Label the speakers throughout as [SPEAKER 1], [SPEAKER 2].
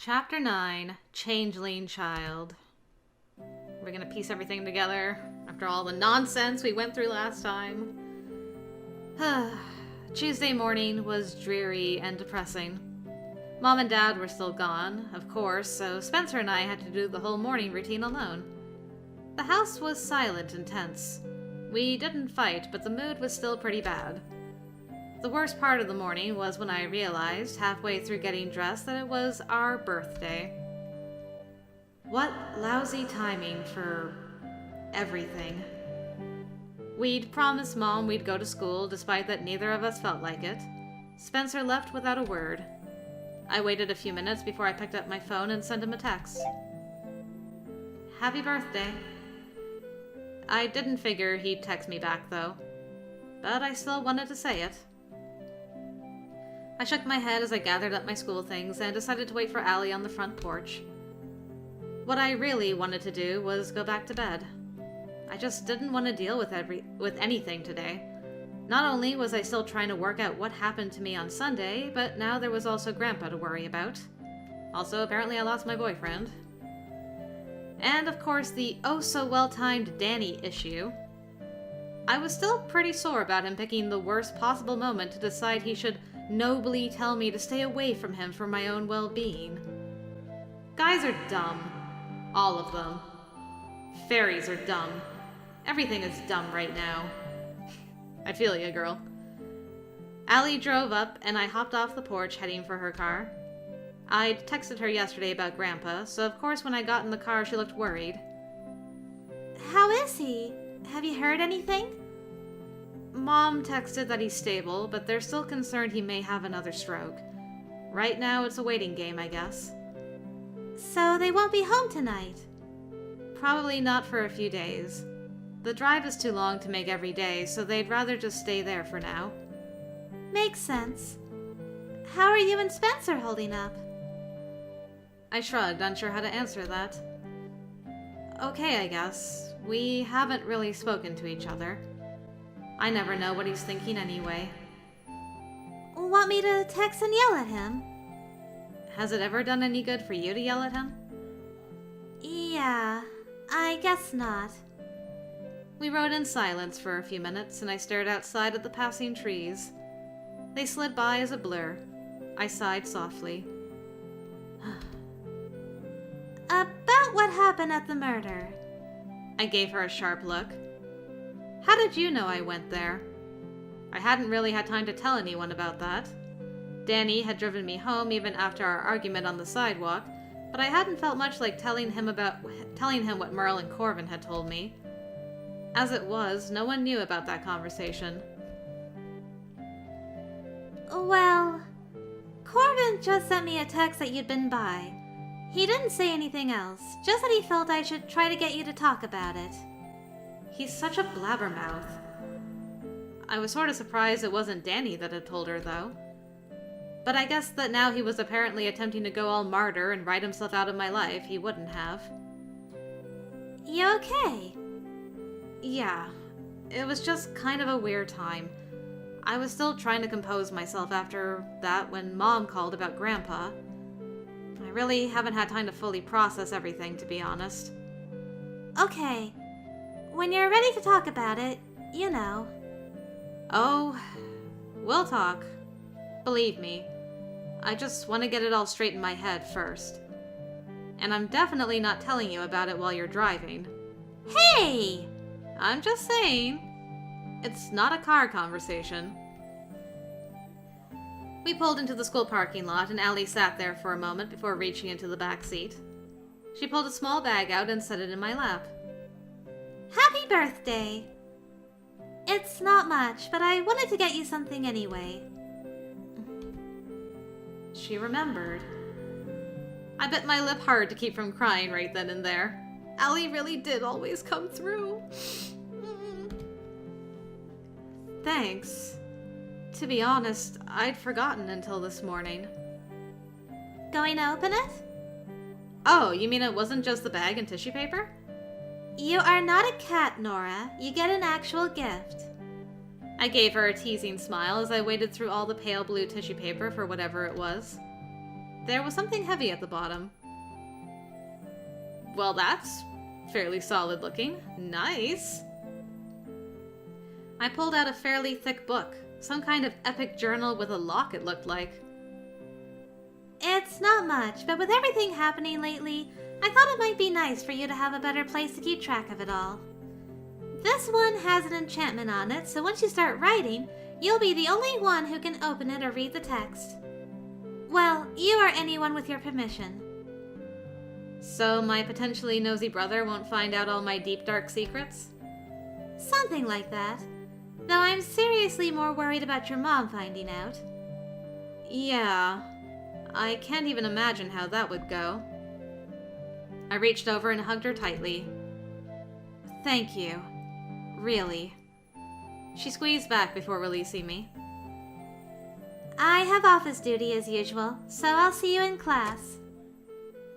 [SPEAKER 1] Chapter 9, Changeling Child. We're gonna piece everything together after all the nonsense we went through last time. Tuesday morning was dreary and depressing. Mom and Dad were still gone, of course, so Spencer and I had to do the whole morning routine alone. The house was silent and tense. We didn't fight, but the mood was still pretty bad. The worst part of the morning was when I realized, halfway through getting dressed, that it was our birthday. What lousy timing for everything. We'd promised Mom we'd go to school, despite that neither of us felt like it. Spencer left without a word. I waited a few minutes before I picked up my phone and sent him a text. Happy birthday. I didn't figure he'd text me back, though. But I still wanted to say it. I shook my head as I gathered up my school things and decided to wait for Allie on the front porch. What I really wanted to do was go back to bed. I just didn't want to deal with anything today. Not only was I still trying to work out what happened to me on Sunday, but now there was also Grandpa to worry about. Also, apparently I lost my boyfriend. And, of course, the oh-so-well-timed Danny issue. I was still pretty sore about him picking the worst possible moment to decide he should nobly tell me to stay away from him for my own well-being. Guys are dumb. All of them. Fairies are dumb. Everything is dumb right now. I feel ya, girl. Allie drove up, and I hopped off the porch heading for her car. I'd texted her yesterday about Grandpa, so of course when I got in the car she looked worried.
[SPEAKER 2] How is he? Have you heard anything?
[SPEAKER 1] Mom texted that he's stable, but they're still concerned he may have another stroke. Right now it's a waiting game, I guess.
[SPEAKER 2] So they won't be home tonight?
[SPEAKER 1] Probably not for a few days. The drive is too long to make every day, so they'd rather just stay there for now.
[SPEAKER 2] Makes sense. How are you and Spencer holding up?
[SPEAKER 1] I shrugged, unsure how to answer that. Okay, I guess. We haven't really spoken to each other. I never know what he's thinking anyway.
[SPEAKER 2] Want me to text and yell at him?
[SPEAKER 1] Has it ever done any good for you to yell at him?
[SPEAKER 2] Yeah, I guess not.
[SPEAKER 1] We rode in silence for a few minutes, and I stared outside at the passing trees. They slid by as a blur. I sighed softly.
[SPEAKER 2] About what happened at the murder?
[SPEAKER 1] I gave her a sharp look. How did you know I went there? I hadn't really had time to tell anyone about that. Danny had driven me home even after our argument on the sidewalk, but I hadn't felt much like telling him what Merle and Corvin had told me. As it was, no one knew about that conversation.
[SPEAKER 2] Well, Corvin just sent me a text that you'd been by. He didn't say anything else, just that he felt I should try to get you to talk about it.
[SPEAKER 1] He's such a blabbermouth. I was sort of surprised it wasn't Danny that had told her, though. But I guess that now he was apparently attempting to go all martyr and write himself out of my life, he wouldn't have.
[SPEAKER 2] You okay?
[SPEAKER 1] Yeah. It was just kind of a weird time. I was still trying to compose myself after that when Mom called about Grandpa. I really haven't had time to fully process everything, to be honest.
[SPEAKER 2] Okay. When you're ready to talk about it, you know.
[SPEAKER 1] Oh, we'll talk. Believe me, I just want to get it all straight in my head first. And I'm definitely not telling you about it while you're driving.
[SPEAKER 2] Hey!
[SPEAKER 1] I'm just saying. It's not a car conversation. We pulled into the school parking lot, and Allie sat there for a moment before reaching into the back seat. She pulled a small bag out and set it in my lap.
[SPEAKER 2] Happy birthday! It's not much, but I wanted to get you something anyway.
[SPEAKER 1] She remembered. I bit my lip hard to keep from crying right then and there. Allie really did always come through. Thanks. To be honest, I'd forgotten until this morning.
[SPEAKER 2] Going to open it?
[SPEAKER 1] Oh, you mean it wasn't just the bag and tissue paper?
[SPEAKER 2] You are not a cat, Nora. You get an actual gift.
[SPEAKER 1] I gave her a teasing smile as I waded through all the pale blue tissue paper for whatever it was. there was something heavy at the bottom. Well, that's fairly solid looking. Nice. I pulled out a fairly thick book. Some kind of epic journal with a lock, it looked like.
[SPEAKER 2] It's not much, but with everything happening lately, I thought it might be nice for you to have a better place to keep track of it all. This one has an enchantment on it, so once you start writing, you'll be the only one who can open it or read the text. Well, you or anyone with your permission.
[SPEAKER 1] So my potentially nosy brother won't find out all my deep, dark secrets?
[SPEAKER 2] Something like that. Though I'm seriously more worried about your mom finding out.
[SPEAKER 1] Yeah, I can't even imagine how that would go. I reached over and hugged her tightly. Thank you. Really. She squeezed back before releasing me.
[SPEAKER 2] I have office duty as usual, so I'll see you in class.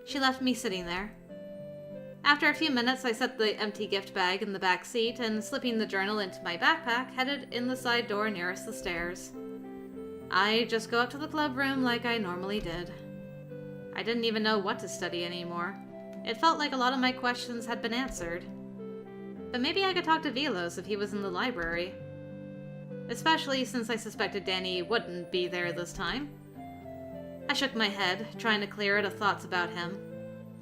[SPEAKER 1] She left me sitting there. After a few minutes, I set the empty gift bag in the back seat and, slipping the journal into my backpack, headed in the side door nearest the stairs. I just go up to the club room like I normally did. I didn't even know what to study anymore. It felt like a lot of my questions had been answered. But maybe I could talk to Velos if he was in the library. Especially since I suspected Danny wouldn't be there this time. I shook my head, trying to clear it of thoughts about him.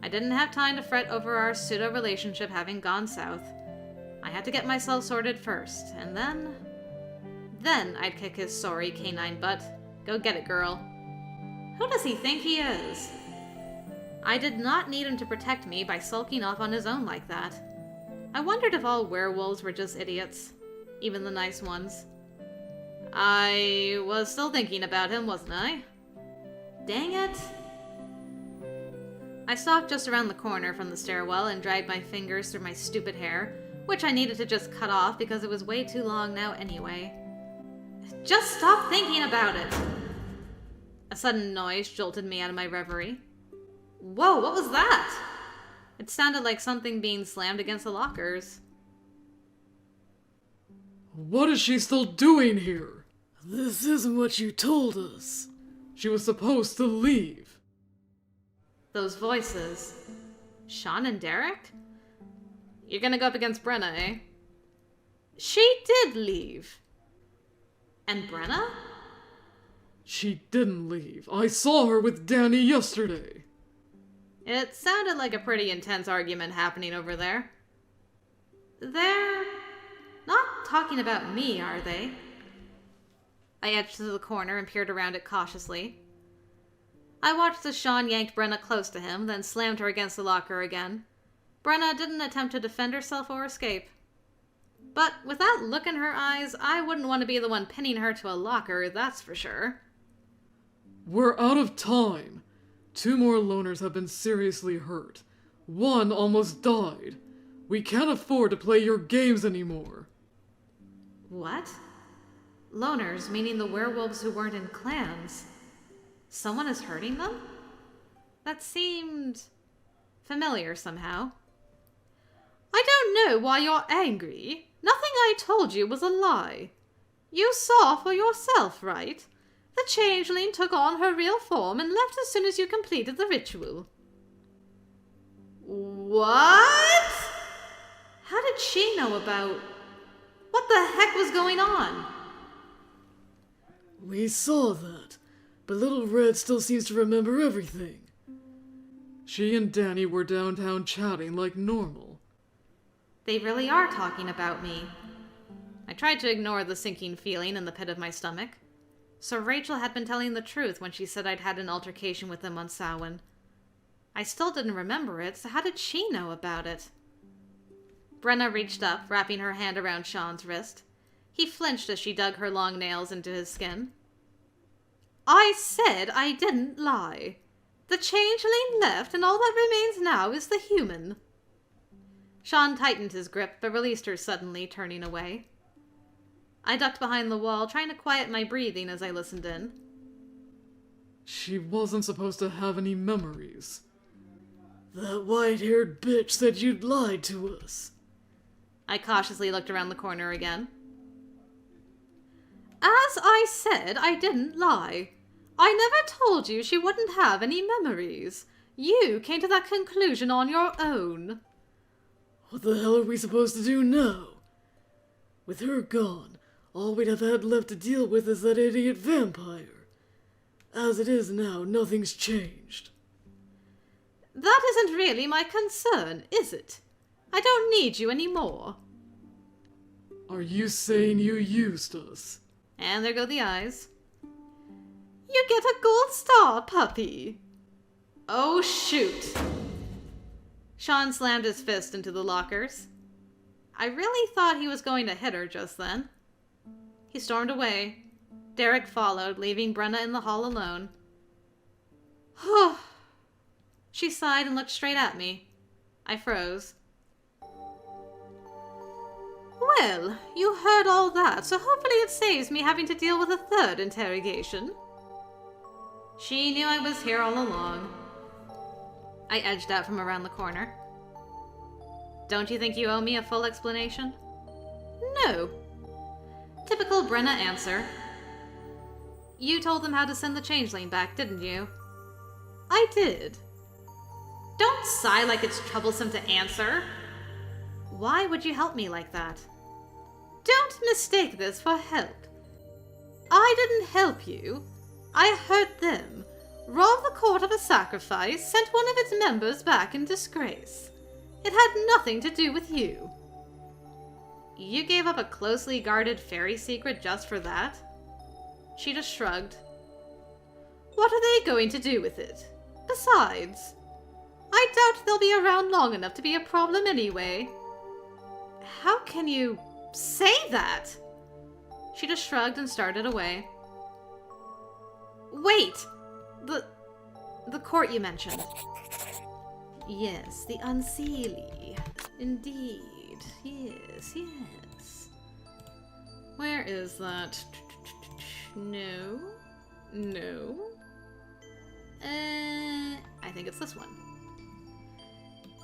[SPEAKER 1] I didn't have time to fret over our pseudo-relationship having gone south. I had to get myself sorted first, and then I'd kick his sorry canine butt. Go get it, girl. Who does he think he is? I did not need him to protect me by sulking off on his own like that. I wondered if all werewolves were just idiots, even the nice ones. I was still thinking about him, wasn't I? Dang it. I stopped just around the corner from the stairwell and dragged my fingers through my stupid hair, which I needed to just cut off because it was way too long now anyway. Just stop thinking about it! A sudden noise jolted me out of my reverie. Whoa, what was that? It sounded like something being slammed against the lockers.
[SPEAKER 3] What is she still doing here? This isn't what you told us. She was supposed to leave.
[SPEAKER 1] Those voices. Sean and Derek? You're gonna go up against Brenna, eh? She did leave. And Brenna?
[SPEAKER 3] She didn't leave. I saw her with Danny yesterday.
[SPEAKER 1] It sounded like a pretty intense argument happening over there. They're not talking about me, are they? I edged to the corner and peered around it cautiously. I watched as Sean yanked Brenna close to him, then slammed her against the locker again. Brenna didn't attempt to defend herself or escape. But with that look in her eyes, I wouldn't want to be the one pinning her to a locker, that's for sure.
[SPEAKER 3] We're out of time. 2 more loners have been seriously hurt. 1 almost died. We can't afford to play your games anymore.
[SPEAKER 1] What? Loners, meaning the werewolves who weren't in clans. Someone is hurting them? That seemed familiar somehow. I don't know why you're angry. Nothing I told you was a lie. You saw for yourself, right? The changeling took on her real form and left as soon as you completed the ritual. What? How did she know about... What the heck was going on?
[SPEAKER 3] We saw that, but Little Red still seems to remember everything. She and Danny were downtown chatting like normal.
[SPEAKER 1] They really are talking about me. I tried to ignore the sinking feeling in the pit of my stomach. So Rachel had been telling the truth when she said I'd had an altercation with them on Samhain. I still didn't remember it, so how did she know about it? Brenna reached up, wrapping her hand around Sean's wrist. He flinched as she dug her long nails into his skin. I said I didn't lie. The changeling left, and all that remains now is the human. Sean tightened his grip, but released her suddenly, turning away. I ducked behind the wall, trying to quiet my breathing as I listened in.
[SPEAKER 3] She wasn't supposed to have any memories. That white-haired bitch said you'd lied to us.
[SPEAKER 1] I cautiously looked around the corner again. As I said, I didn't lie. I never told you she wouldn't have any memories. You came to that conclusion on your own.
[SPEAKER 3] What the hell are we supposed to do now? With her gone, all we'd have had left to deal with is that idiot vampire. As it is now, nothing's changed.
[SPEAKER 1] That isn't really my concern, is it? I don't need you anymore.
[SPEAKER 3] Are you saying you used us?
[SPEAKER 1] And there go the eyes. You get a gold star, puppy. Oh, shoot. Sean slammed his fist into the lockers. I really thought he was going to hit her just then. He stormed away. Derek followed, leaving Brenna in the hall alone. She sighed and looked straight at me. I froze. Well, you heard all that, so hopefully it saves me having to deal with a third interrogation. She knew I was here all along. I edged out from around the corner. Don't you think you owe me a full explanation? No. Typical Brenna answer. You told them how to send the changeling back, didn't you? I did. Don't sigh like it's troublesome to answer. Why would you help me like that? Don't mistake this for help. I didn't help you. I hurt them, robbed the court of a sacrifice, sent one of its members back in disgrace. It had nothing to do with you. You gave up a closely guarded fairy secret just for that? She just shrugged. What are they going to do with it? Besides, I doubt they'll be around long enough to be a problem anyway. How can you say that? She just shrugged and started away. Wait! The court you mentioned. Yes, the unseelie. Indeed. Yes, yes. Where is that? No. No. I think it's this one.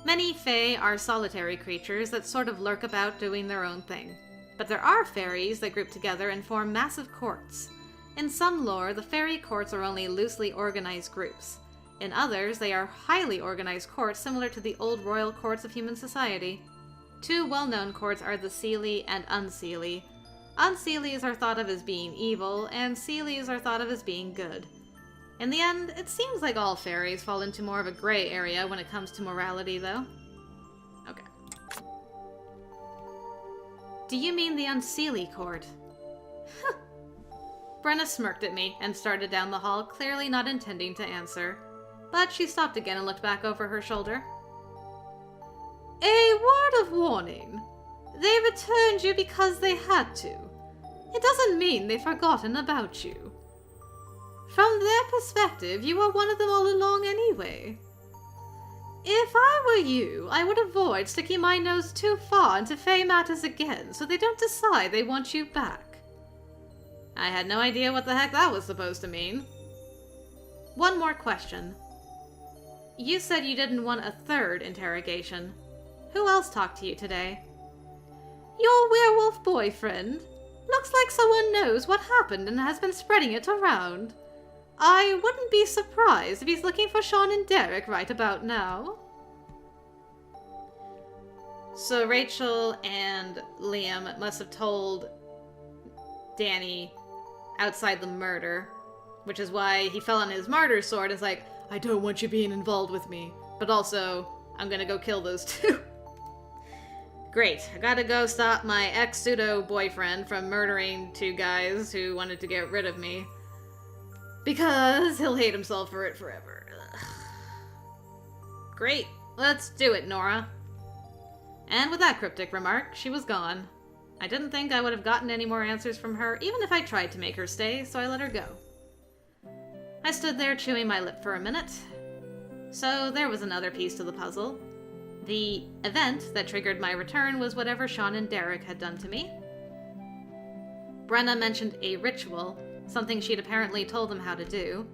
[SPEAKER 1] Many fae are solitary creatures that sort of lurk about doing their own thing. But there are fairies that group together and form massive courts. In some lore, the fairy courts are only loosely organized groups. In others, they are highly organized courts similar to the old royal courts of human society. Two well-known courts are the seelie and unseelie. Unseelies are thought of as being evil, and seelies are thought of as being good. In the end, it seems like all fairies fall into more of a gray area when it comes to morality, though. Okay. Do you mean the unseelie court? Brenna smirked at me and started down the hall, clearly not intending to answer. But she stopped again and looked back over her shoulder. A word of warning. They returned you because they had to. It doesn't mean they've forgotten about you. From their perspective, you were one of them all along anyway. If I were you, I would avoid sticking my nose too far into Fae matters again so they don't decide they want you back. I had no idea what the heck that was supposed to mean. One more question. You said you didn't want a third interrogation. Who else talked to you today? Your werewolf boyfriend. Looks like someone knows what happened and has been spreading it around. I wouldn't be surprised if he's looking for Sean and Derek right about now. So Rachel and Liam must have told Danny outside the murder, which is why he fell on his martyr sword. It's like, I don't want you being involved with me, but also, I'm gonna go kill those two. Great, I gotta go stop my ex-pseudo-boyfriend from murdering two guys who wanted to get rid of me. Because he'll hate himself for it forever. Ugh. Great, let's do it, Nora. And with that cryptic remark, she was gone. I didn't think I would have gotten any more answers from her, even if I tried to make her stay, so I let her go. I stood there chewing my lip for a minute. So there was another piece to the puzzle. The event that triggered my return was whatever Sean and Derek had done to me. Brenna mentioned a ritual, something she'd apparently told them how to do.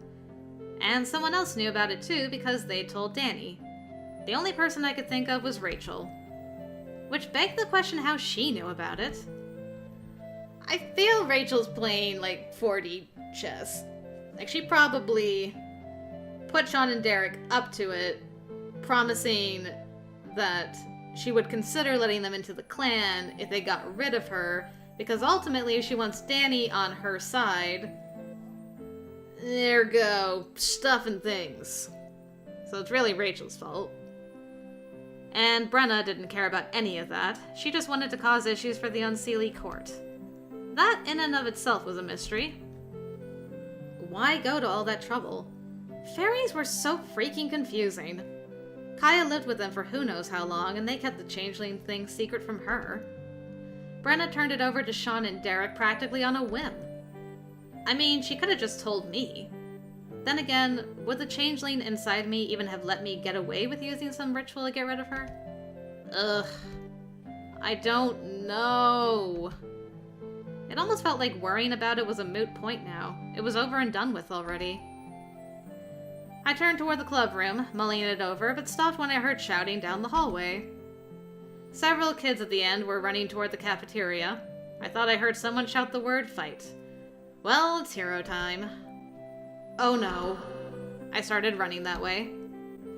[SPEAKER 1] And someone else knew about it too because they told Danny. The only person I could think of was Rachel. Which begged the question how she knew about it. I feel Rachel's playing like 4D chess. Like, she probably put Sean and Derek up to it, promising that she would consider letting them into the clan if they got rid of her, because ultimately she wants Danny on her side. There go, stuff and things. So it's really Rachel's fault. And Brenna didn't care about any of that. She just wanted to cause issues for the Unseelie court. That in and of itself was a mystery. Why go to all that trouble? Fairies were so freaking confusing. Kaya lived with them for who knows how long, and they kept the changeling thing secret from her. Brenna turned it over to Sean and Derek practically on a whim. I mean, she could have just told me. Then again, would the changeling inside me even have let me get away with using some ritual to get rid of her? Ugh. I don't know. It almost felt like worrying about it was a moot point now. It was over and done with already. I turned toward the club room, mulling it over, but stopped when I heard shouting down the hallway. Several kids at the end were running toward the cafeteria. I thought I heard someone shout the word fight. Well, it's hero time. Oh no. I started running that way.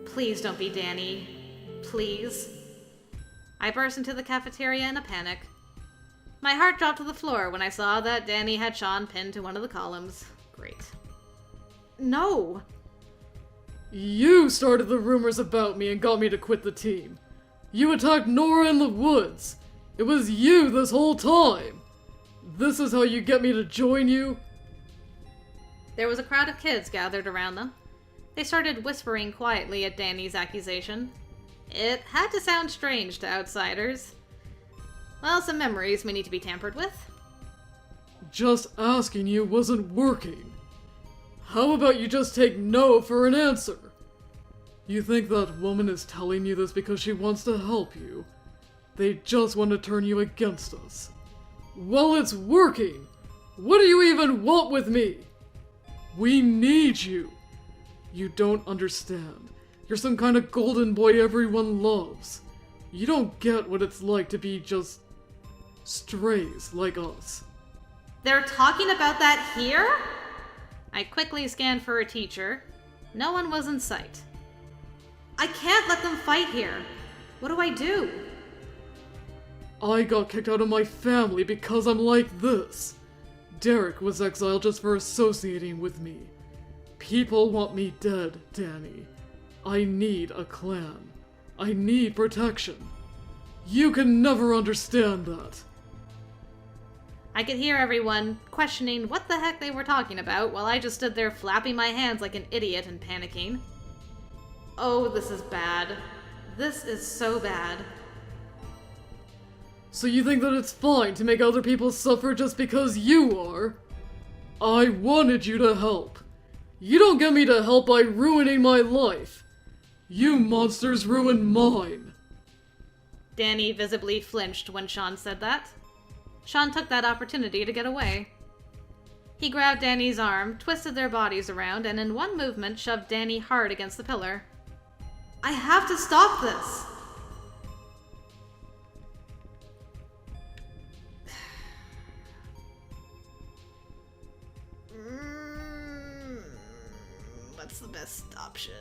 [SPEAKER 1] Please don't be Danny. Please. I burst into the cafeteria in a panic. My heart dropped to the floor when I saw that Danny had Sean pinned to one of the columns. Great. No!
[SPEAKER 3] You started the rumors about me and got me to quit the team. You attacked Nora in the woods. It was you this whole time. This is how you get me to join you?
[SPEAKER 1] There was a crowd of kids gathered around them. They started whispering quietly at Danny's accusation. It had to sound strange to outsiders. Well, some memories may need to be tampered with.
[SPEAKER 3] Just asking you wasn't working. How about you just take no for an answer? You think that woman is telling you this because she wants to help you? They just want to turn you against us. Well, it's working! What do you even want with me? We need you. You don't understand. You're some kind of golden boy everyone loves. You don't get what it's like to be just strays like us.
[SPEAKER 1] They're talking about that here? I quickly scanned for a teacher. No one was in sight. I can't let them fight here. What do I do?
[SPEAKER 3] I got kicked out of my family because I'm like this. Derek was exiled just for associating with me. People want me dead, Danny. I need a clan. I need protection. You can never understand that.
[SPEAKER 1] I could hear everyone questioning what the heck they were talking about while I just stood there flapping my hands like an idiot and panicking. Oh, this is bad. This is so bad.
[SPEAKER 3] So you think that it's fine to make other people suffer just because you are? I wanted you to help. You don't get me to help by ruining my life. You monsters ruined mine.
[SPEAKER 1] Danny visibly flinched when Sean said that. Sean took that opportunity to get away. He grabbed Danny's arm, twisted their bodies around, and in one movement shoved Danny hard against the pillar. I have to stop this! What's the best option?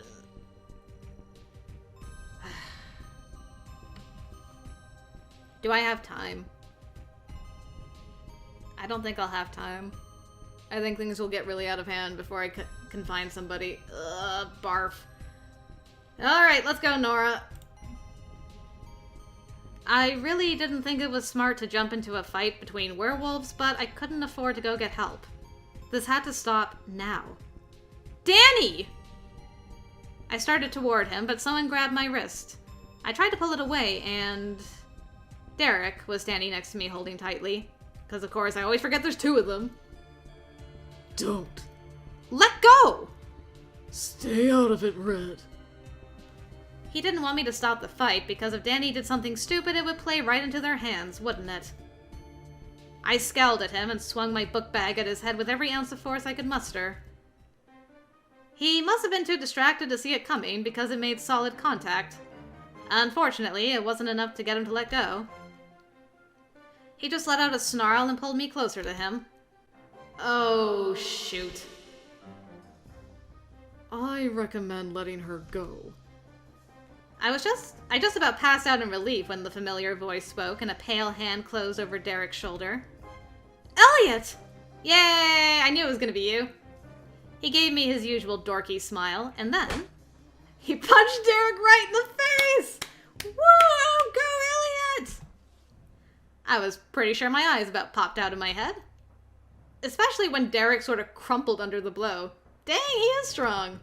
[SPEAKER 1] Do I have time? I don't think I'll have time. I think things will get really out of hand before I can find somebody. Ugh, barf. Alright, let's go, Nora. I really didn't think it was smart to jump into a fight between werewolves, but I couldn't afford to go get help. This had to stop now. Danny! I started toward him, but someone grabbed my wrist. I tried to pull it away, and Derek was standing next to me holding tightly. Because, of course, I always forget there's two of them.
[SPEAKER 3] Don't.
[SPEAKER 1] Let go!
[SPEAKER 3] Stay out of it, Red.
[SPEAKER 1] He didn't want me to stop the fight, because if Danny did something stupid, it would play right into their hands, wouldn't it? I scowled at him and swung my book bag at his head with every ounce of force I could muster. He must have been too distracted to see it coming, because it made solid contact. Unfortunately, it wasn't enough to get him to let go. He just let out a snarl and pulled me closer to him. Oh, shoot.
[SPEAKER 3] I recommend letting her go.
[SPEAKER 1] I just about passed out in relief when the familiar voice spoke and a pale hand closed over Derek's shoulder.
[SPEAKER 2] Elliot!
[SPEAKER 1] Yay! I knew it was gonna be you. He gave me his usual dorky smile, and then he punched Derek right in the face! Woo! Go, Elliot! I was pretty sure my eyes about popped out of my head. Especially when Derek sort of crumpled under the blow. Dang, he is strong.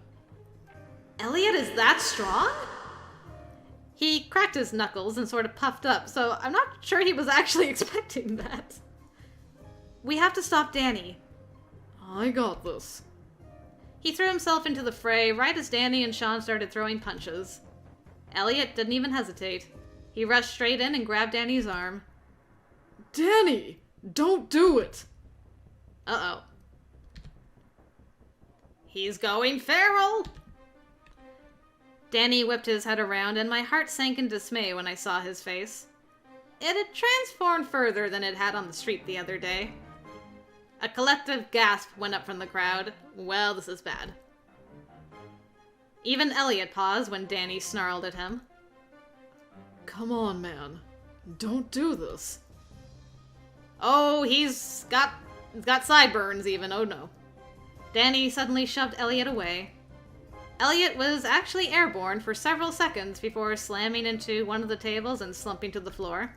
[SPEAKER 1] Elliot is that strong? He cracked his knuckles and sort of puffed up, so I'm not sure he was actually expecting that. We have to stop Danny.
[SPEAKER 3] I got this.
[SPEAKER 1] He threw himself into the fray right as Danny and Sean started throwing punches. Elliot didn't even hesitate. He rushed straight in and grabbed Danny's arm.
[SPEAKER 3] Danny! Don't do it!
[SPEAKER 1] Uh-oh. He's going feral! Danny whipped his head around, and my heart sank in dismay when I saw his face. It had transformed further than it had on the street the other day. A collective gasp went up from the crowd. Well, this is bad. Even Elliot paused when Danny snarled at him.
[SPEAKER 3] Come on, man. Don't do this.
[SPEAKER 1] Oh, he's got sideburns even, oh no. Danny suddenly shoved Elliot away. Elliot was actually airborne for several seconds before slamming into one of the tables and slumping to the floor.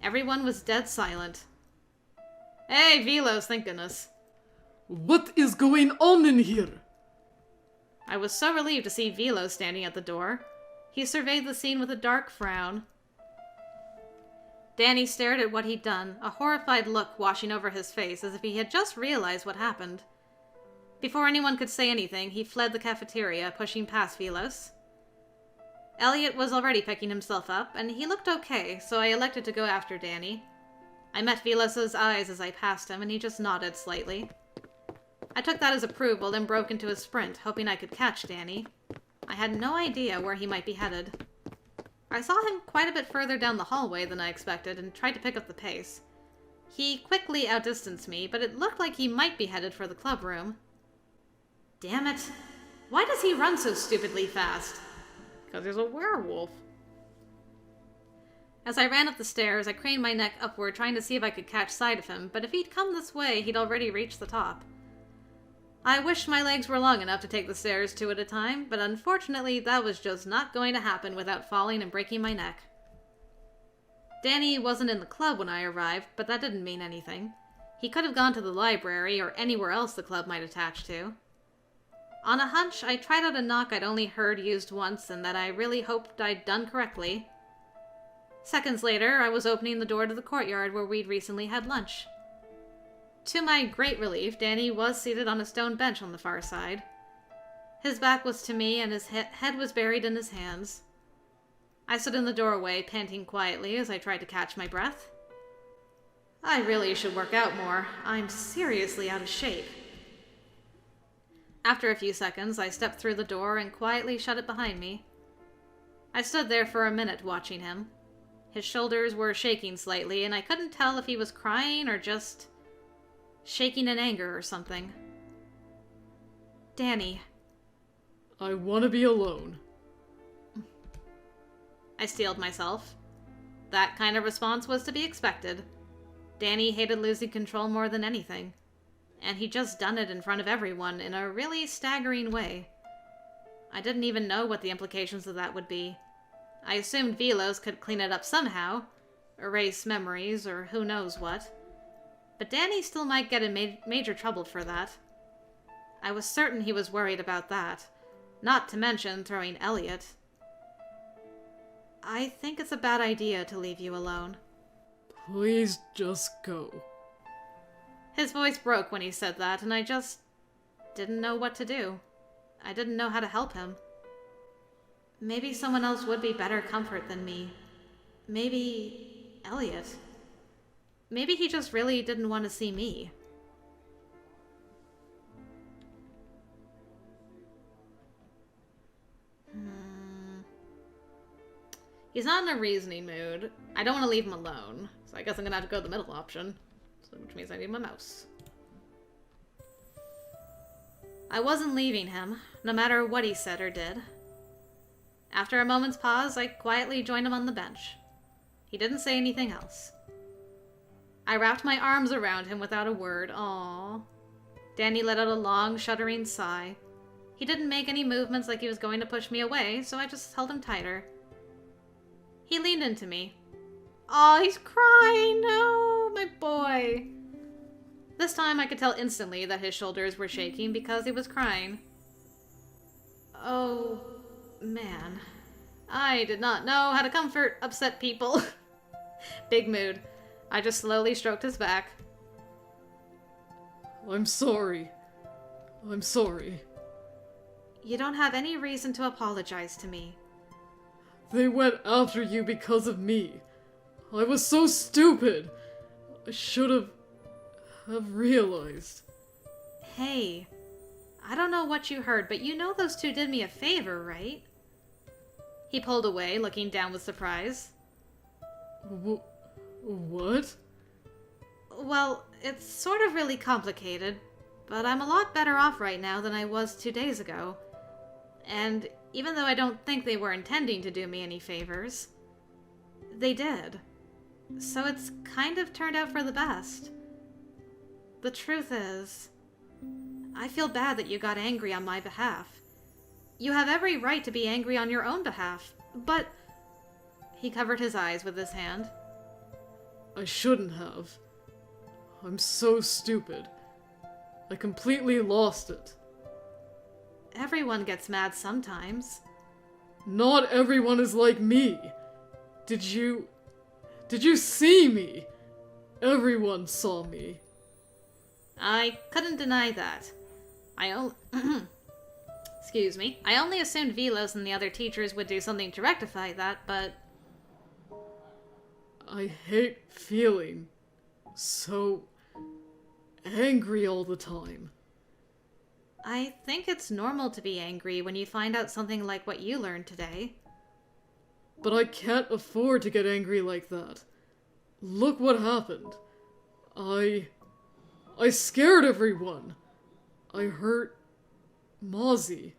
[SPEAKER 1] Everyone was dead silent. Hey, Velos, thank goodness.
[SPEAKER 3] What is going on in here?
[SPEAKER 1] I was so relieved to see Velos standing at the door. He surveyed the scene with a dark frown. Danny stared at what he'd done, a horrified look washing over his face as if he had just realized what happened. Before anyone could say anything, he fled the cafeteria, pushing past Velos. Elliot was already picking himself up, and he looked okay, so I elected to go after Danny. I met Velos's eyes as I passed him, and he just nodded slightly. I took that as approval and broke into a sprint, hoping I could catch Danny. I had no idea where he might be headed. I saw him quite a bit further down the hallway than I expected and tried to pick up the pace. He quickly outdistanced me, but it looked like he might be headed for the club room. Damn it. Why does he run so stupidly fast? Because he's a werewolf. As I ran up the stairs, I craned my neck upward, trying to see if I could catch sight of him, but if he'd come this way, he'd already reached the top. I wished my legs were long enough to take the stairs two at a time, but unfortunately that was just not going to happen without falling and breaking my neck. Danny wasn't in the club when I arrived, but that didn't mean anything. He could have gone to the library or anywhere else the club might attach to. On a hunch, I tried out a knock I'd only heard used once and that I really hoped I'd done correctly. Seconds later, I was opening the door to the courtyard where we'd recently had lunch. To my great relief, Danny was seated on a stone bench on the far side. His back was to me and his head was buried in his hands. I stood in the doorway, panting quietly as I tried to catch my breath. I really should work out more. I'm seriously out of shape. After a few seconds, I stepped through the door and quietly shut it behind me. I stood there for a minute watching him. His shoulders were shaking slightly, and I couldn't tell if he was crying or just shaking in anger or something. Danny.
[SPEAKER 3] I want to be alone.
[SPEAKER 1] I steeled myself. That kind of response was to be expected. Danny hated losing control more than anything. And he'd just done it in front of everyone in a really staggering way. I didn't even know what the implications of that would be. I assumed Velos could clean it up somehow, erase memories, or who knows what. But Danny still might get in major trouble for that. I was certain he was worried about that, not to mention throwing Elliot. I think it's a bad idea to leave you alone.
[SPEAKER 3] Please just go.
[SPEAKER 1] His voice broke when he said that, and I just didn't know what to do. I didn't know how to help him. Maybe someone else would be better comfort than me. Maybe Elliot. Maybe he just really didn't want to see me. He's not in a reasoning mood. I don't want to leave him alone, so I guess I'm gonna have to go the middle option. Which means I need my mouse. I wasn't leaving him, no matter what he said or did. After a moment's pause, I quietly joined him on the bench. He didn't say anything else. I wrapped my arms around him without a word. Aww. Danny let out a long, shuddering sigh. He didn't make any movements like he was going to push me away, so I just held him tighter. He leaned into me. Aw, he's crying! No, my boy! This time I could tell instantly that his shoulders were shaking because he was crying. Oh, man. I did not know how to comfort upset people. Big mood. I just slowly stroked his back.
[SPEAKER 3] I'm sorry. I'm sorry.
[SPEAKER 1] You don't have any reason to apologize to me.
[SPEAKER 3] They went after you because of me. I was so stupid. I should have realized.
[SPEAKER 1] Hey, I don't know what you heard, but you know those two did me a favor, right? He pulled away, looking down with surprise.
[SPEAKER 3] What?
[SPEAKER 1] Well, it's sort of really complicated, but I'm a lot better off right now than I was 2 days ago. And even though I don't think they were intending to do me any favors, they did. So it's kind of turned out for the best. The truth is, I feel bad that you got angry on my behalf. You have every right to be angry on your own behalf, but... He covered his eyes with his hand.
[SPEAKER 3] I shouldn't have. I'm so stupid. I completely lost it.
[SPEAKER 1] Everyone gets mad sometimes.
[SPEAKER 3] Not everyone is like me. Did you see me? Everyone saw me.
[SPEAKER 1] I couldn't deny that. Excuse me. I only assumed Velos and the other teachers would do something to rectify that, but...
[SPEAKER 3] I hate feeling so angry all the time.
[SPEAKER 1] I think it's normal to be angry when you find out something like what you learned today.
[SPEAKER 3] But I can't afford to get angry like that. Look what happened. I scared everyone. I hurt Mozzie.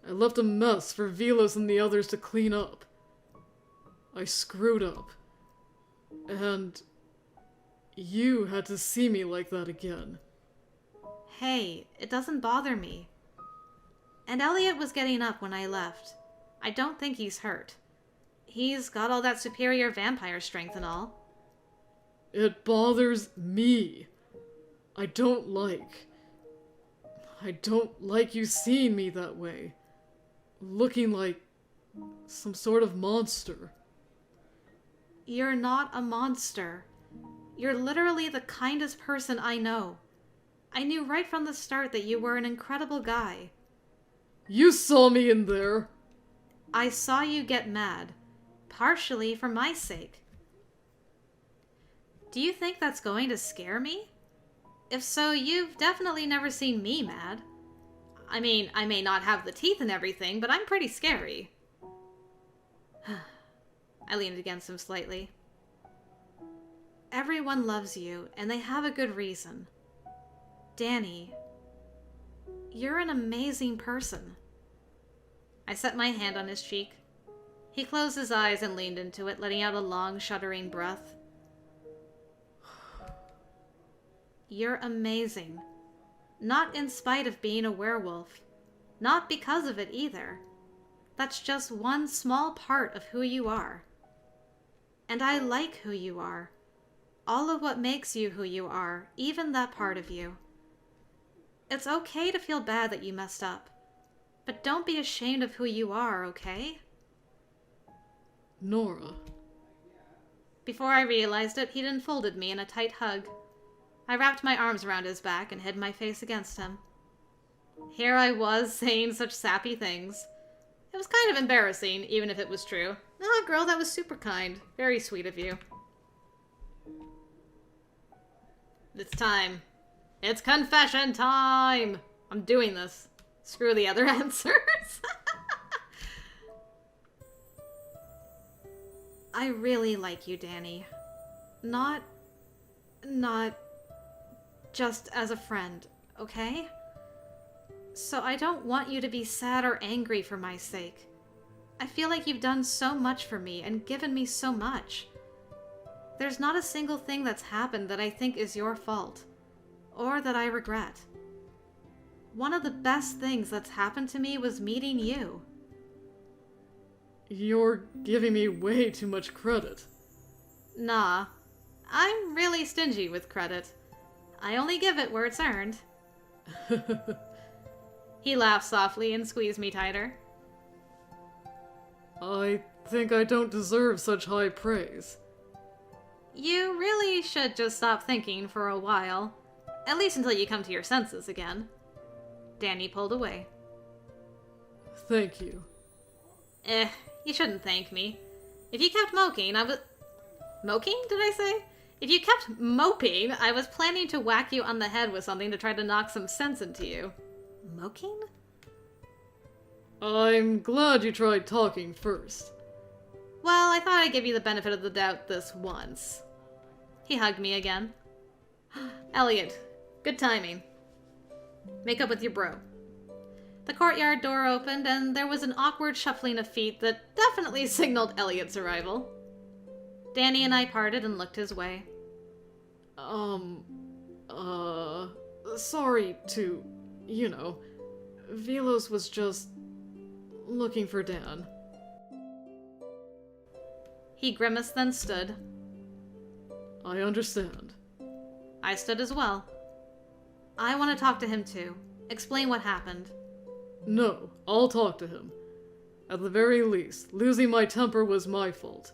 [SPEAKER 3] I left a mess for Velos and the others to clean up. I screwed up. And you had to see me like that again.
[SPEAKER 1] Hey, it doesn't bother me. And Elliot was getting up when I left. I don't think he's hurt. He's got all that superior vampire strength and all.
[SPEAKER 3] It bothers me. I don't like you seeing me that way. Looking like some sort of monster.
[SPEAKER 1] You're not a monster. You're literally the kindest person I know. I knew right from the start that you were an incredible guy.
[SPEAKER 3] You saw me in there.
[SPEAKER 1] I saw you get mad. Partially for my sake. Do you think that's going to scare me? If so, you've definitely never seen me mad. I mean, I may not have the teeth and everything, but I'm pretty scary. I leaned against him slightly. Everyone loves you, and they have a good reason. Danny, you're an amazing person. I set my hand on his cheek. He closed his eyes and leaned into it, letting out a long, shuddering breath. You're amazing. Not in spite of being a werewolf. Not because of it either. That's just one small part of who you are. And I like who you are. All of what makes you who you are, even that part of you. It's okay to feel bad that you messed up. But don't be ashamed of who you are, okay?
[SPEAKER 3] Nora.
[SPEAKER 1] Before I realized it, he'd enfolded me in a tight hug. I wrapped my arms around his back and hid my face against him. Here I was, saying such sappy things. It was kind of embarrassing, even if it was true. Oh, girl, that was super kind. Very sweet of you. It's time. It's confession time! I'm doing this. Screw the other answers. I really like you, Danny. Not just as a friend, okay? So I don't want you to be sad or angry for my sake. I feel like you've done so much for me and given me so much. There's not a single thing that's happened that I think is your fault, or that I regret. One of the best things that's happened to me was meeting you.
[SPEAKER 3] You're giving me way too much credit.
[SPEAKER 1] Nah, I'm really stingy with credit. I only give it where it's earned. He laughed softly and squeezed me tighter.
[SPEAKER 3] I think I don't deserve such high praise.
[SPEAKER 1] You really should just stop thinking for a while. At least until you come to your senses again. Danny pulled away.
[SPEAKER 3] Thank you.
[SPEAKER 1] You shouldn't thank me. If you kept moping, Moking, did I say? If you kept moping, I was planning to whack you on the head with something to try to knock some sense into you. Moking?
[SPEAKER 3] I'm glad you tried talking first.
[SPEAKER 1] Well, I thought I'd give you the benefit of the doubt this once. He hugged me again. Elliot, good timing. Make up with your bro. The courtyard door opened, and there was an awkward shuffling of feet that definitely signaled Elliot's arrival. Danny and I parted and looked his way.
[SPEAKER 3] Sorry to, Velos was just looking for Dan.
[SPEAKER 1] He grimaced, then stood.
[SPEAKER 3] I understand.
[SPEAKER 1] I stood as well. I want to talk to him too. Explain what happened.
[SPEAKER 3] No, I'll talk to him. At the very least, losing my temper was my fault.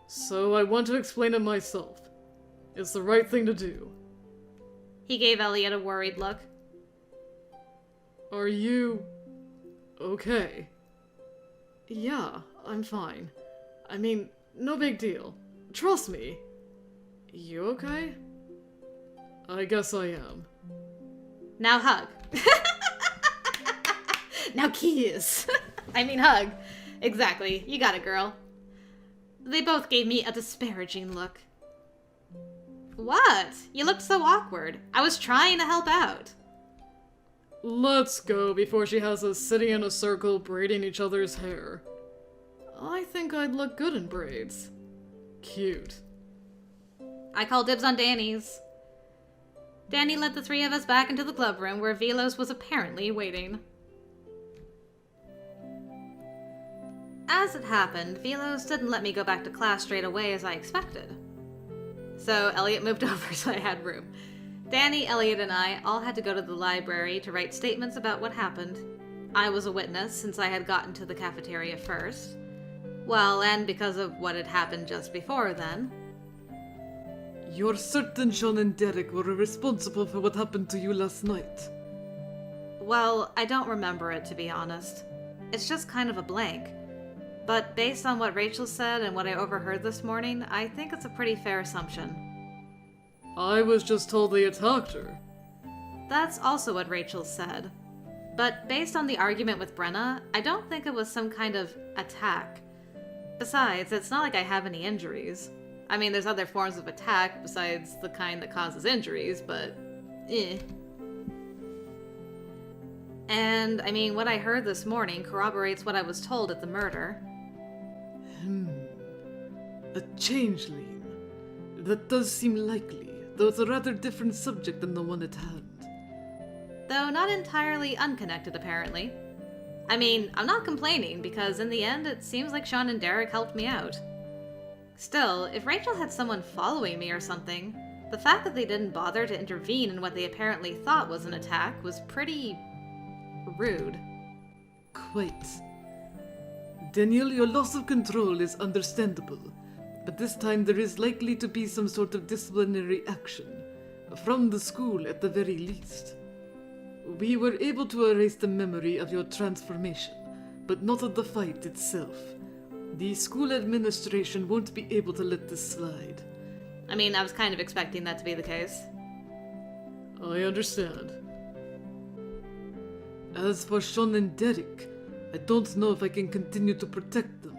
[SPEAKER 3] So I want to explain it myself. It's the right thing to do.
[SPEAKER 1] He gave Elliot a worried look.
[SPEAKER 3] Are you... okay? Yeah, I'm fine. I mean, no big deal. Trust me. You okay? I guess I am.
[SPEAKER 1] Now hug. Now kiss. I mean hug. Exactly. You got it, girl. They both gave me a disparaging look. What? You looked so awkward. I was trying to help out.
[SPEAKER 3] Let's go before she has us sitting in a circle braiding each other's hair. I think I'd look good in braids. Cute.
[SPEAKER 1] I called dibs on Danny's. Danny led the three of us back into the club room where Velos was apparently waiting. As it happened, Velos didn't let me go back to class straight away as I expected. So Elliot moved over so I had room. Danny, Elliot, and I all had to go to the library to write statements about what happened. I was a witness since I had gotten to the cafeteria first. Well, and because of what had happened just before then.
[SPEAKER 4] You're certain Sean and Derek were responsible for what happened to you last night?
[SPEAKER 1] Well, I don't remember it, to be honest. It's just kind of a blank. But based on what Rachel said and what I overheard this morning, I think it's a pretty fair assumption.
[SPEAKER 3] I was just told they attacked her.
[SPEAKER 1] That's also what Rachel said. But based on the argument with Brenna, I don't think it was some kind of attack. Besides, it's not like I have any injuries. I mean, there's other forms of attack besides the kind that causes injuries, but And, I mean, what I heard this morning corroborates what I was told at the murder.
[SPEAKER 4] A changeling. That does seem likely, though it's a rather different subject than the one at hand.
[SPEAKER 1] Though not entirely unconnected, apparently. I mean, I'm not complaining, because in the end, it seems like Sean and Derek helped me out. Still, if Rachel had someone following me or something, the fact that they didn't bother to intervene in what they apparently thought was an attack was pretty... rude.
[SPEAKER 4] Quite. Daniel, your loss of control is understandable, but this time there is likely to be some sort of disciplinary action, from the school at the very least. We were able to erase the memory of your transformation, but not of the fight itself. The school administration won't be able to let this slide.
[SPEAKER 1] I mean, I was kind of expecting that to be the case.
[SPEAKER 3] I understand.
[SPEAKER 4] As for Sean and Derek, I don't know if I can continue to protect them.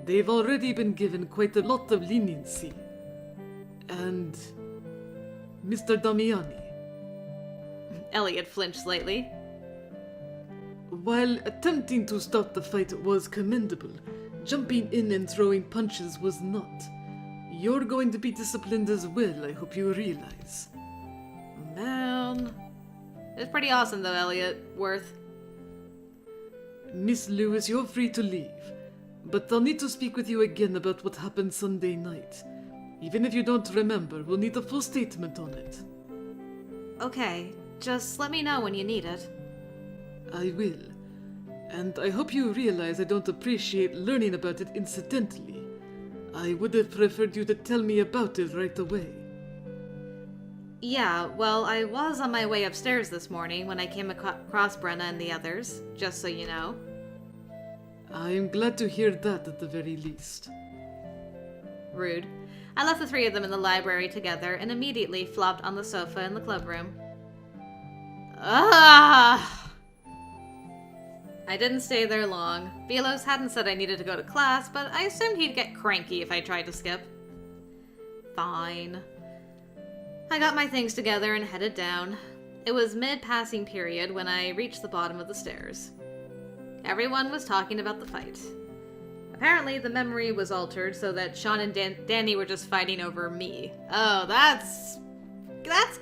[SPEAKER 4] They've already been given quite a lot of leniency. And... Mr. Damiani.
[SPEAKER 1] Elliot flinched slightly.
[SPEAKER 4] While attempting to stop the fight was commendable, jumping in and throwing punches was not. You're going to be disciplined as well, I hope you realize.
[SPEAKER 1] Man. It's pretty awesome though, Elliot. Worth.
[SPEAKER 4] Miss Lewis, you're free to leave. But I'll need to speak with you again about what happened Sunday night. Even if you don't remember, we'll need a full statement on it.
[SPEAKER 1] Okay, just let me know when you need it.
[SPEAKER 4] I will. And I hope you realize I don't appreciate learning about it incidentally. I would have preferred you to tell me about it right away.
[SPEAKER 1] Yeah, well, I was on my way upstairs this morning when I came across Brenna and the others, just so you know.
[SPEAKER 4] I'm glad to hear that at the very least.
[SPEAKER 1] Rude. I left the three of them in the library together and immediately flopped on the sofa in the club room. Ah! I didn't stay there long. Velos hadn't said I needed to go to class, but I assumed he'd get cranky if I tried to skip. Fine. I got my things together and headed down. It was mid-passing period when I reached the bottom of the stairs. Everyone was talking about the fight. Apparently, the memory was altered so that Sean and Danny were just fighting over me. Oh, that's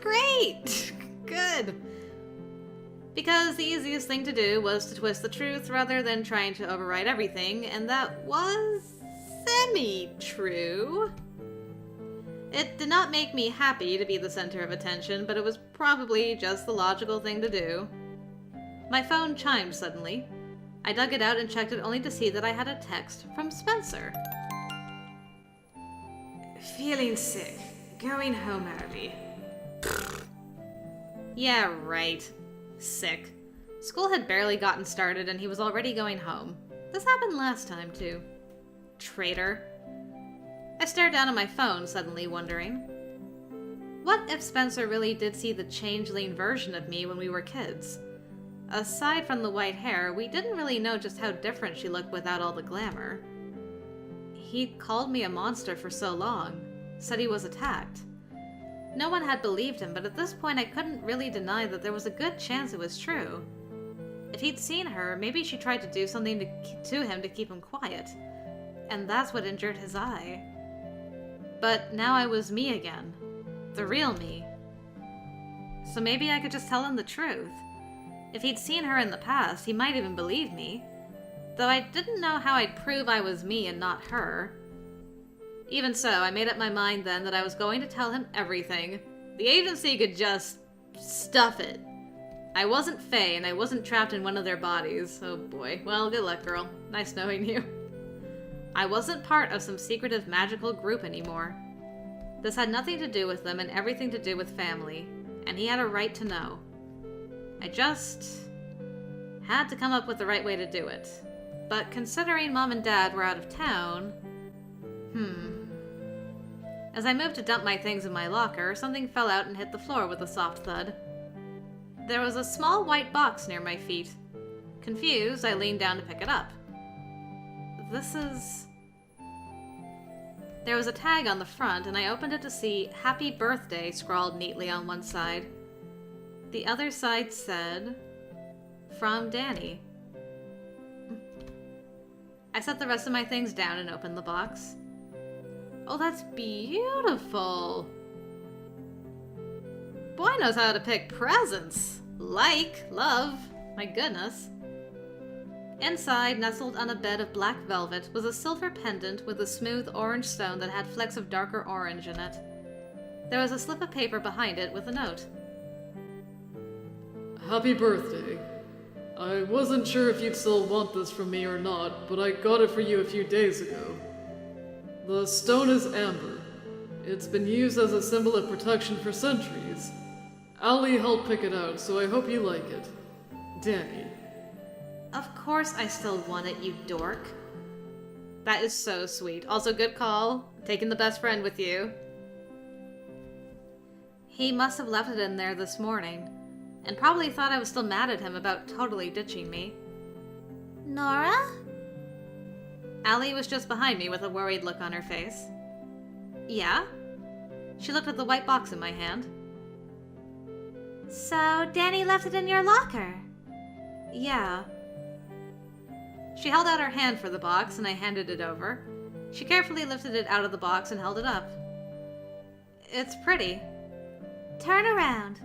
[SPEAKER 1] great! Good. Because the easiest thing to do was to twist the truth rather than trying to override everything, and that was semi-true. It did not make me happy to be the center of attention, but it was probably just the logical thing to do. My phone chimed suddenly. I dug it out and checked it only to see that I had a text from Spencer. Feeling sick. Going home early. Yeah, right. Sick. School had barely gotten started and he was already going home. This happened last time, too. Traitor. I stared down at my phone, suddenly wondering. What if Spencer really did see the changeling version of me when we were kids? Aside from the white hair, we didn't really know just how different she looked without all the glamour. He'd called me a monster for so long, said he was attacked. No one had believed him, but at this point I couldn't really deny that there was a good chance it was true. If he'd seen her, maybe she tried to do something to him to keep him quiet. And that's what injured his eye. But now I was me again. The real me. So maybe I could just tell him the truth. If he'd seen her in the past, he might even believe me. Though I didn't know how I'd prove I was me and not her. Even so, I made up my mind then that I was going to tell him everything. The agency could just stuff it. I wasn't Faye, and I wasn't trapped in one of their bodies. Oh boy. Well, good luck, girl. Nice knowing you. I wasn't part of some secretive magical group anymore. This had nothing to do with them and everything to do with family, and he had a right to know. I just had to come up with the right way to do it. But considering Mom and Dad were out of town... As I moved to dump my things in my locker, something fell out and hit the floor with a soft thud. There was a small white box near my feet. Confused, I leaned down to pick it up. There was a tag on the front, and I opened it to see Happy Birthday scrawled neatly on one side. The other side said, From Danny. I set the rest of my things down and opened the box. Oh, that's beautiful. Boy knows how to pick presents. Love. My goodness. Inside, nestled on a bed of black velvet, was a silver pendant with a smooth orange stone that had flecks of darker orange in it. There was a slip of paper behind it with a note.
[SPEAKER 3] Happy birthday. I wasn't sure if you'd still want this from me or not, but I got it for you a few days ago. The stone is amber. It's been used as a symbol of protection for centuries. Allie helped pick it out, so I hope you like it. Danny.
[SPEAKER 1] Of course I still want it, you dork. That is so sweet. Also, good call. Taking the best friend with you. He must have left it in there this morning, and probably thought I was still mad at him about totally ditching me.
[SPEAKER 2] Nora?
[SPEAKER 1] Allie was just behind me with a worried look on her face. Yeah? She looked at the white box in my hand.
[SPEAKER 2] So, Danny left it in your locker?
[SPEAKER 1] Yeah. She held out her hand for the box, and I handed it over. She carefully lifted it out of the box and held it up. It's pretty.
[SPEAKER 2] Turn around.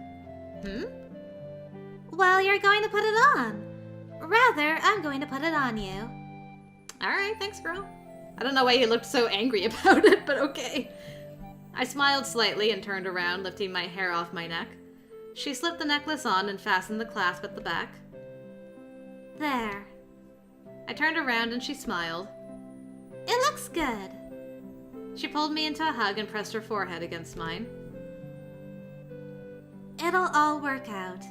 [SPEAKER 1] Hmm?
[SPEAKER 2] Well, you're going to put it on. Rather, I'm going to put it on you.
[SPEAKER 1] Alright, thanks, girl. I don't know why you looked so angry about it, but okay. I smiled slightly and turned around, lifting my hair off my neck. She slipped the necklace on and fastened the clasp at the back.
[SPEAKER 2] There.
[SPEAKER 1] I turned around and she smiled.
[SPEAKER 2] It looks good.
[SPEAKER 1] She pulled me into a hug and pressed her forehead against mine.
[SPEAKER 2] It'll all work out.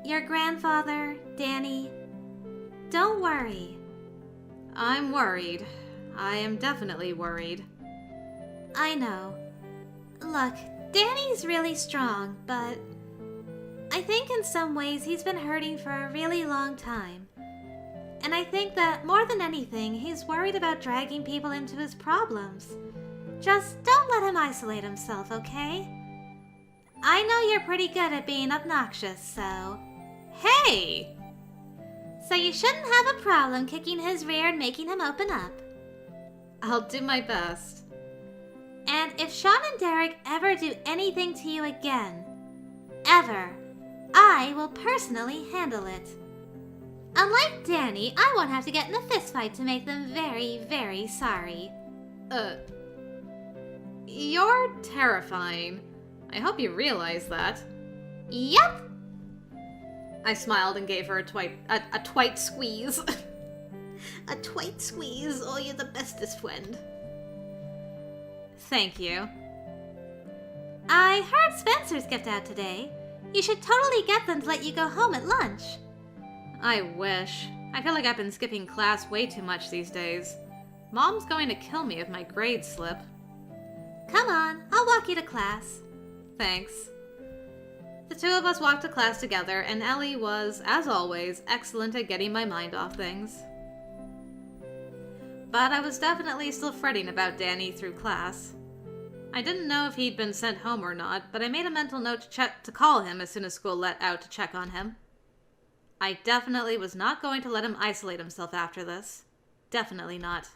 [SPEAKER 2] Your grandfather, Danny. Don't worry.
[SPEAKER 1] I'm worried. I am definitely worried.
[SPEAKER 2] I know. Look, Danny's really strong, but I think in some ways he's been hurting for a really long time. And I think that more than anything, he's worried about dragging people into his problems. Just don't let him isolate himself, okay? I know you're pretty good at being obnoxious, so...
[SPEAKER 1] Hey!
[SPEAKER 2] So you shouldn't have a problem kicking his rear and making him open up.
[SPEAKER 1] I'll do my best.
[SPEAKER 2] And if Sean and Derek ever do anything to you again, ever, I will personally handle it. Unlike Danny, I won't have to get in a fistfight to make them very, very sorry.
[SPEAKER 1] You're terrifying. I hope you realize that.
[SPEAKER 2] Yep.
[SPEAKER 1] I smiled and gave her a twite squeeze.
[SPEAKER 2] A twite squeeze. Oh, you're the bestest friend.
[SPEAKER 1] Thank you.
[SPEAKER 2] I heard Spencer's gift out today. You should totally get them to let you go home at lunch.
[SPEAKER 1] I wish. I feel like I've been skipping class way too much these days. Mom's going to kill me if my grades slip.
[SPEAKER 2] Come on, I'll walk you to class.
[SPEAKER 1] Thanks. The two of us walked to class together, and Ellie was, as always, excellent at getting my mind off things. But I was definitely still fretting about Danny through class. I didn't know if he'd been sent home or not, but I made a mental note to call him as soon as school let out to check on him. I definitely was not going to let him isolate himself after this. Definitely not.